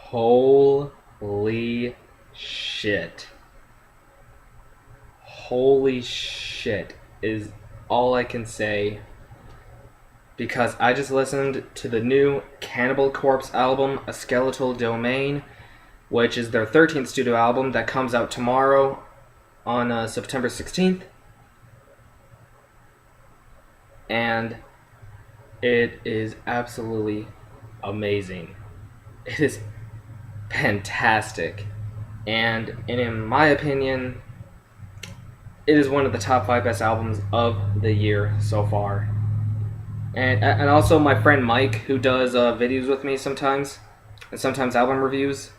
Holy shit. Holy shit is all I can say, because I just listened to the new Cannibal Corpse album, A Skeletal Domain, which is their 13th studio album that comes out tomorrow on September 16th. And it is absolutely amazing. It is fantastic. And in my opinion, it is one of the top 5 best albums of the year so far. And also my friend Mike, who does videos with me sometimes, and sometimes album reviews.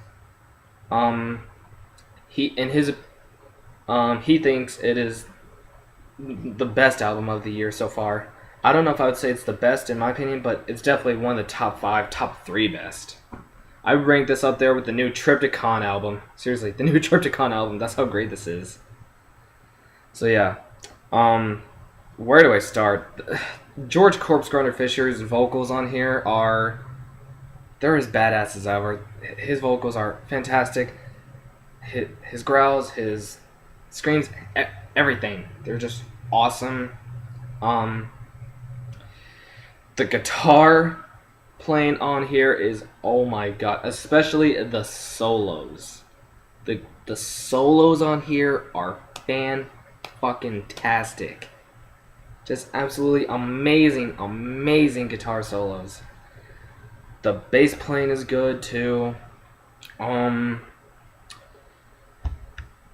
He thinks it is the best album of the year so far. I don't know if I would say it's the best in my opinion, but it's definitely one of the top 5, top 3 best. I would rank this up there with the new Triptychon album. Seriously, the new Triptychon album. That's how great this is. So yeah, where do I start? George Corpse Fisher's vocals on here they're as badass as ever. His vocals are fantastic. His growls, his screams, everything. They're just awesome. The guitar playing on here is, oh my god, especially the solos. The solos on here are fan-fucking-tastic. Just absolutely amazing guitar solos. The bass playing is good too. You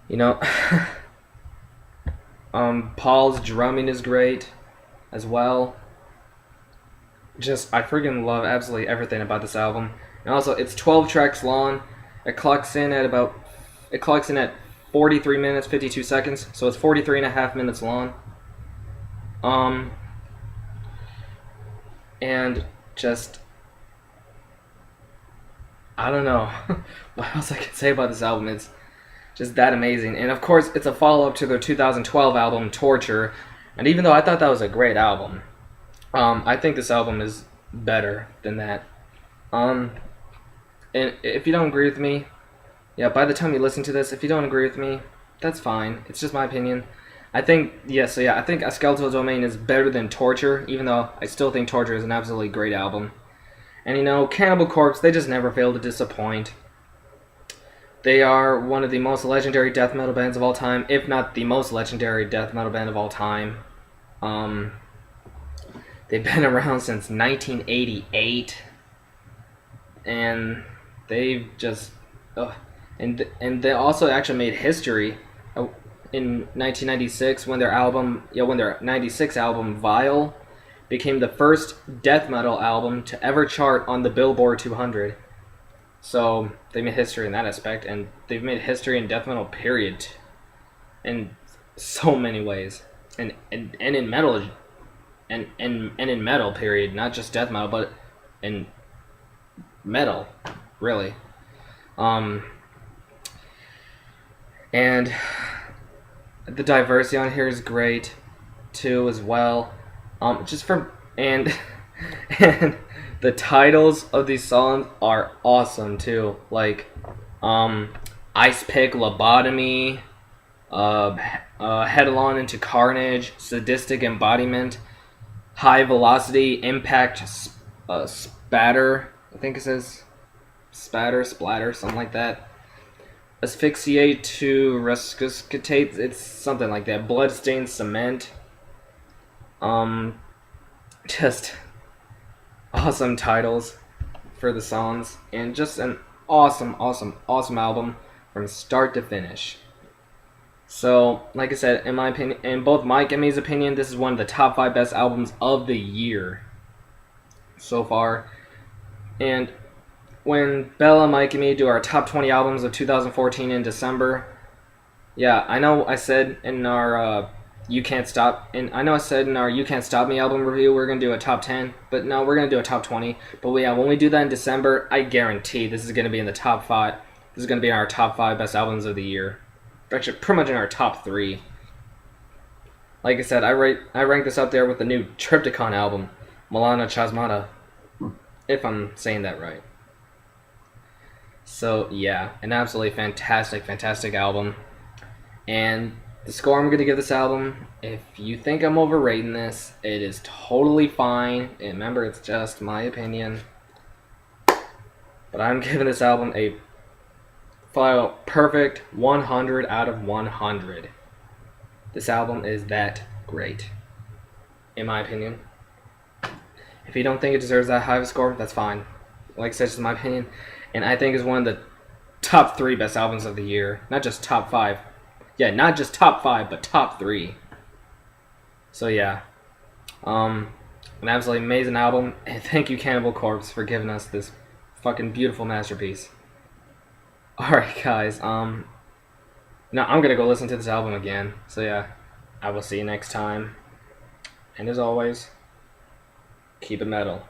know, Paul's drumming is great as well. Just, I freaking love absolutely everything about this album. And also, it's 12 tracks long. It clocks in at 43 minutes 52 seconds, so it's 43 and a half minutes long. And just, I don't know what else I can say about this album. It's just that amazing. And of course, it's a follow-up to their 2012 album, Torture. And even though I thought that was a great album, I think this album is better than that. And if you don't agree with me, yeah, by the time you listen to this, if you don't agree with me, that's fine. It's just my opinion. I think A Skeletal Domain is better than Torture, even though I still think Torture is an absolutely great album. And you know, Cannibal Corpse, they just never fail to disappoint. They are one of the most legendary death metal bands of all time, if not the most legendary death metal band of all time. They've been around since 1988, and they've just, and they also actually made history in 1996 when their 96 album Vile became the first death metal album to ever chart on the Billboard 200. So they made history in that aspect, and they've made history in death metal period in so many ways, and in metal. And in metal, period, not just death metal, but in metal, really. And the diversity on here is great, too, as well. And the titles of these songs are awesome, too. Like, Ice Pick Lobotomy, Headlong into Carnage, Sadistic Embodiment, High Velocity Impact Spatter, I think it says Splatter, something like that. Asphyxiate to Resuscitate, it's something like that. Bloodstained Cement. Just awesome titles for the songs, and just an awesome album from start to finish. So, like I said, in my opinion, in both Mike and me's opinion, this is one of the top 5 best albums of the year so far. And when Bella, Mike, and me do our top 20 albums of 2014 in December, yeah, I know I said in our You Can't Stop Me album review we're gonna do a top 10, but no, we're gonna do a top 20. But yeah, when we do that in December, I guarantee this is gonna be in the top 5. This is gonna be in our top 5 best albums of the year. Actually, pretty much in our top 3. Like I said, I rank this up there with the new Triptychon album, Milana Chasmata, if I'm saying that right. So yeah, an absolutely fantastic, fantastic album. And the score I'm gonna give this album, if you think I'm overrating this, it is totally fine. And remember, it's just my opinion. But I'm giving this album a perfect 100 out of 100. This album is that great, in my opinion. If you don't think it deserves that high of a score, that's fine. Like I said, it's my opinion. And I think it's one of the top 3 best albums of the year. Not just top 5. Yeah, not just top 5, but top 3. So yeah. An absolutely amazing album. And thank you, Cannibal Corpse, for giving us this fucking beautiful masterpiece. Alright, guys. Now I'm gonna go listen to this album again. So yeah. I will see you next time. And as always, keep it metal.